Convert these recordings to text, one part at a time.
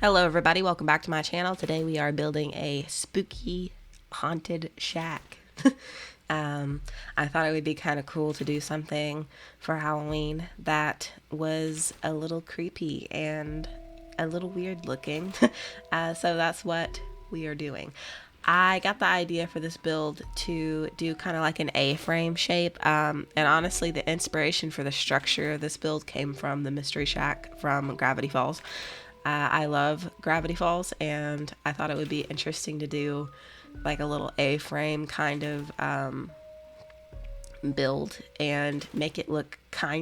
Hello everybody, welcome back to my channel. Today we are building a spooky haunted shack. I thought it would be kind of cool to do something for Halloween that was a little creepy and a little weird looking. So that's what we are doing. I got the idea for this build to do kind of like an A-frame shape. And honestly, the inspiration for the structure of this build came from the Mystery Shack from Gravity Falls. I love Gravity Falls, and I thought it would be interesting to do like a little A-frame kind of build and make it look a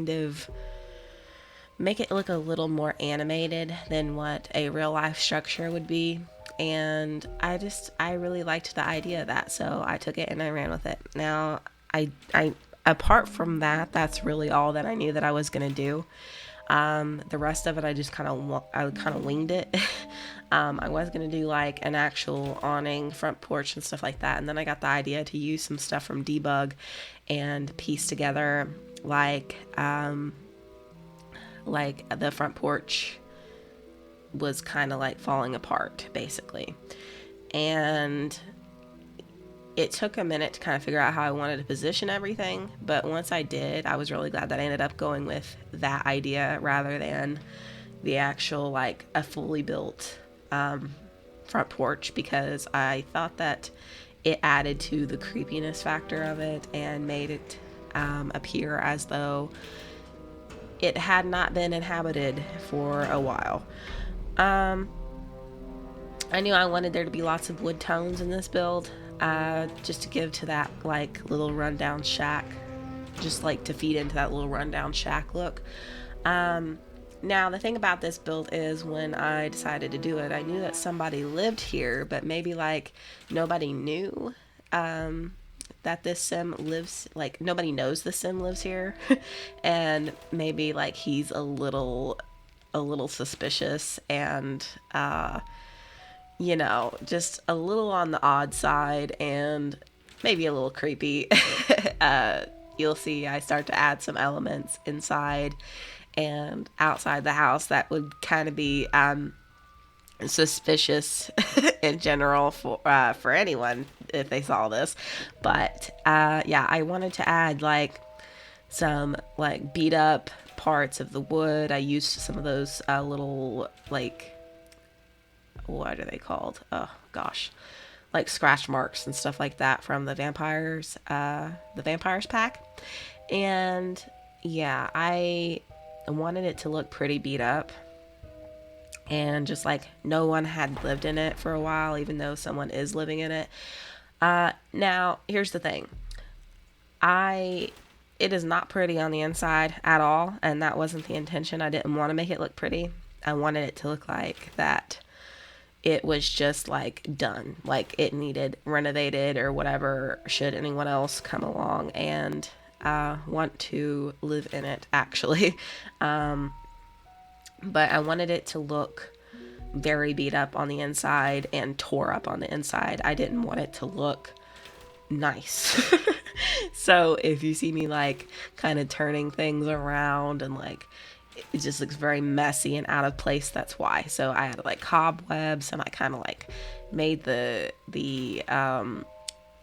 little more animated than what a real life structure would be. And I really liked the idea of that, so I took it and I ran with it. Now I apart from that, that's really all that I knew that I was gonna do. The rest of it, I kind of winged it. I was gonna do like an actual awning, front porch, and stuff like that, and then I got the idea to use some stuff from Debug and piece together like the front porch was kind of like falling apart, basically, and it took a minute to kind of figure out how I wanted to position everything, but once I did, I was really glad that I ended up going with that idea rather than the actual, like, a fully built front porch, because I thought that it added to the creepiness factor of it and made it appear as though it had not been inhabited for a while. I knew I wanted there to be lots of wood tones in this build, just to give to that like little rundown shack, just like to feed into that little rundown shack look. Now the thing about this build is when I decided to do it, I knew that somebody lived here, but maybe like nobody knew that this sim lives, like nobody knows the sim lives here. And maybe like he's a little suspicious and just a little on the odd side and maybe a little creepy. You'll see I start to add some elements inside and outside the house that would kind of be suspicious in general for anyone if they saw this. But yeah, I wanted to add like some like beat up parts of the wood. I used some of those little like, what are they called? Oh gosh, like scratch marks and stuff like that from the vampires pack. And yeah, I wanted it to look pretty beat up and just like no one had lived in it for a while, even though someone is living in it. Now here's the thing. It is not pretty on the inside at all, and that wasn't the intention. I didn't want to make it look pretty. I wanted it to look like that it was just like done, like it needed renovated or whatever, should anyone else come along and want to live in it, actually. But I wanted it to look very beat up on the inside and tore up on the inside. I didn't want it to look nice. So if you see me like kind of turning things around and like it just looks very messy and out of place, that's why. So I had like cobwebs, and I kind of like made the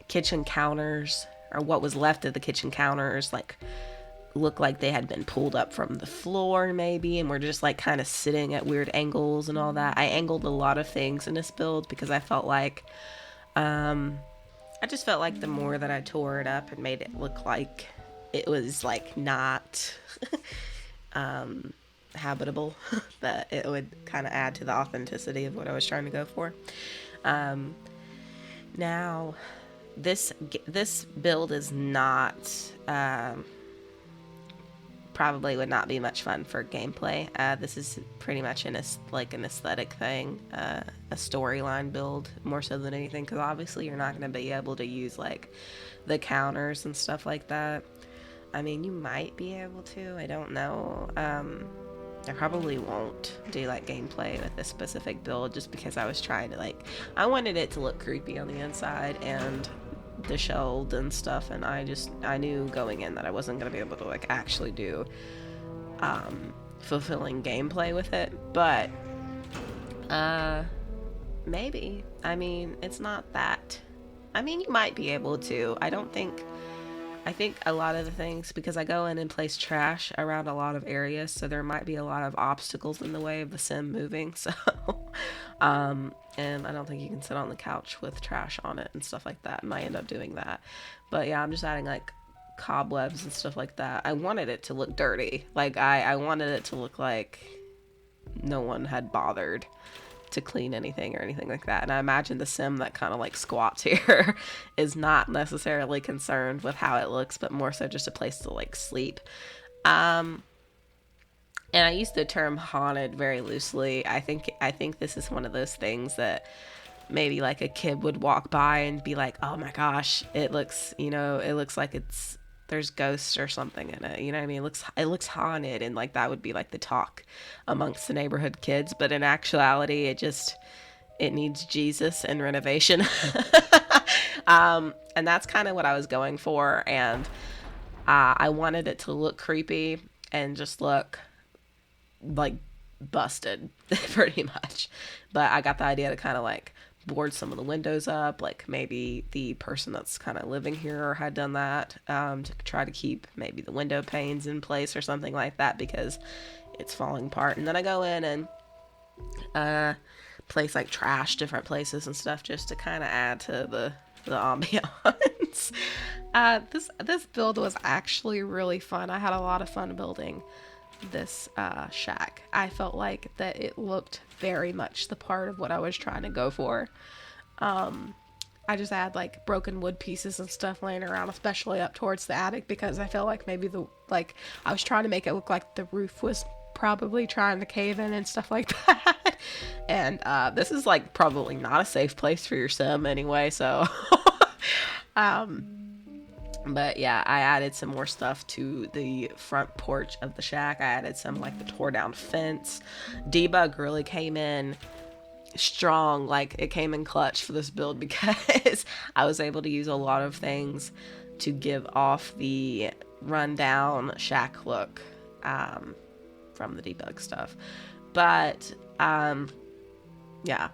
kitchen counters, or what was left of the kitchen counters, like look like they had been pulled up from the floor maybe, and we're just like kind of sitting at weird angles and all that. I angled a lot of things in this build because I felt like I just felt like the more that I tore it up and made it look like it was like not habitable, that it would kind of add to the authenticity of what I was trying to go for. Now this build is not probably would not be much fun for gameplay. This is pretty much an aesthetic thing, a storyline build more so than anything, because obviously you're not going to be able to use like the counters and stuff like that. I mean, you might be able to, I don't know. I probably won't do like gameplay with this specific build, just because I was trying to I wanted it to look creepy on the inside and disheveled and stuff, and I knew going in that I wasn't going to be able to like actually do fulfilling gameplay with it. But Uh, Maybe. I mean, it's not that. I mean, you might be able to. I don't think. I think a lot of the things, because I go in and place trash around a lot of areas, so there might be a lot of obstacles in the way of the sim moving. So, and I don't think you can sit on the couch with trash on it and stuff like that. I might end up doing that. But yeah, I'm just adding like cobwebs and stuff like that. I wanted it to look dirty. Like, I wanted it to look like no one had bothered to clean anything or anything like that. And I imagine the sim that kind of like squats here is not necessarily concerned with how it looks, but more so just a place to like sleep. Um, and I use the term haunted very loosely. I think this is one of those things that maybe like a kid would walk by and be like, "Oh my gosh, it looks like it's there's ghosts or something in it." You know what I mean? It looks haunted, and like that would be like the talk amongst the neighborhood kids. But in actuality, it needs Jesus and renovation. And that's kind of what I was going for, and I wanted it to look creepy and just look like busted pretty much. But I got the idea to kind of like board some of the windows up, like maybe the person that's kind of living here had done that, to try to keep maybe the window panes in place or something like that, because it's falling apart. And then I go in and place like trash different places and stuff, just to kind of add to the ambiance. This build was actually really fun. I had a lot of fun building this shack. I felt like that it looked very much the part of what I was trying to go for. I just had like broken wood pieces and stuff laying around, especially up towards the attic, because I felt like maybe I was trying to make it look like the roof was probably trying to cave in and stuff like that. And this is like probably not a safe place for your sim anyway, so but yeah, I added some more stuff to the front porch of the shack. I added some like the tore down fence. Debug really came in strong, like it came in clutch for this build, because I was able to use a lot of things to give off the rundown shack look, from the debug stuff. But yeah,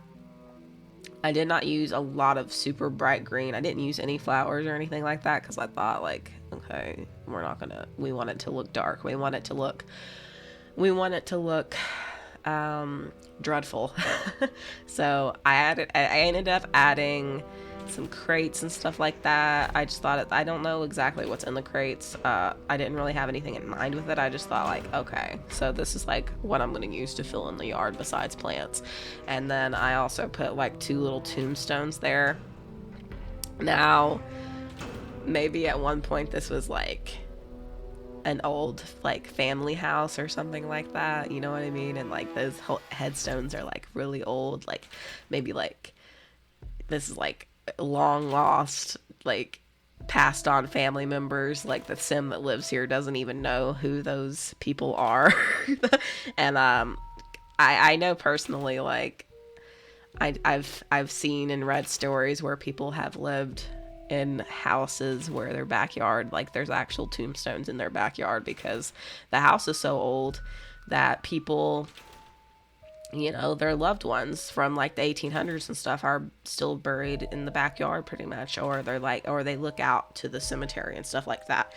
I did not use a lot of super bright green. I didn't use any flowers or anything like that, because I thought like, okay, we want it to look dark. We want it to look dreadful. So I ended up adding some crates and stuff like that. I just thought I don't know exactly what's in the crates. I didn't really have anything in mind with it. I just thought like, okay, so this is like what I'm going to use to fill in the yard besides plants. And then I also put like 2 little tombstones there. Now, maybe at one point this was like an old like family house or something like that, you know what I mean? And like those headstones are like really old, like maybe like this is like long lost, like passed on family members. Like the sim that lives here doesn't even know who those people are. And I know personally, like I've seen and read stories where people have lived in houses where their backyard, like there's actual tombstones in their backyard, because the house is so old that people, their loved ones from like the 1800s and stuff are still buried in the backyard pretty much, or they look out to the cemetery and stuff like that.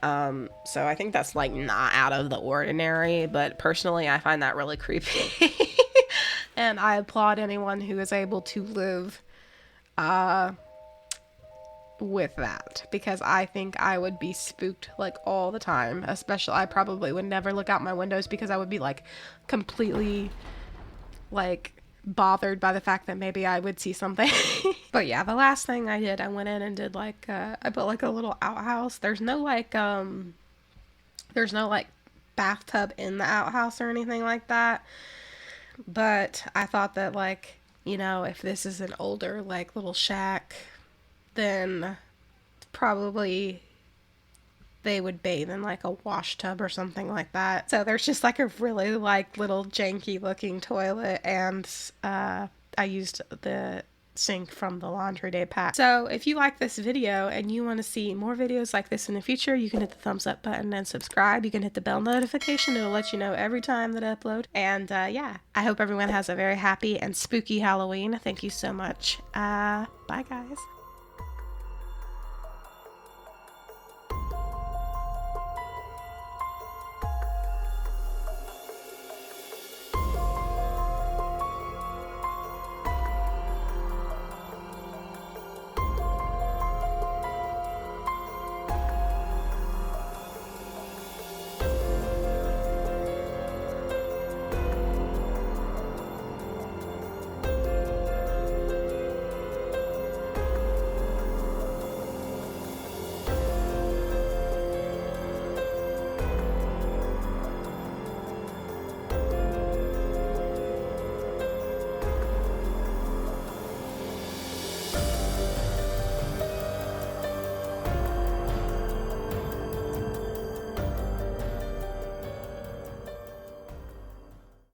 So I think that's like not out of the ordinary, but personally I find that really creepy. And I applaud anyone who is able to live with that, because I think I would be spooked like all the time. Especially, I probably would never look out my windows, because I would be like completely like bothered by the fact that maybe I would see something. But yeah, the last thing I did, I went in and did like I put like a little outhouse. There's no like bathtub in the outhouse or anything like that, but I thought that like, if this is an older like little shack, then probably they would bathe in like a wash tub or something like that. So there's just like a really like little janky looking toilet, and I used the sink from the laundry day pack. So if you like this video and you want to see more videos like this in the future, you can hit the thumbs up button and subscribe. You can hit the bell notification. It'll let you know every time that I upload. And yeah, I hope everyone has a very happy and spooky Halloween. Thank you so much. Bye guys.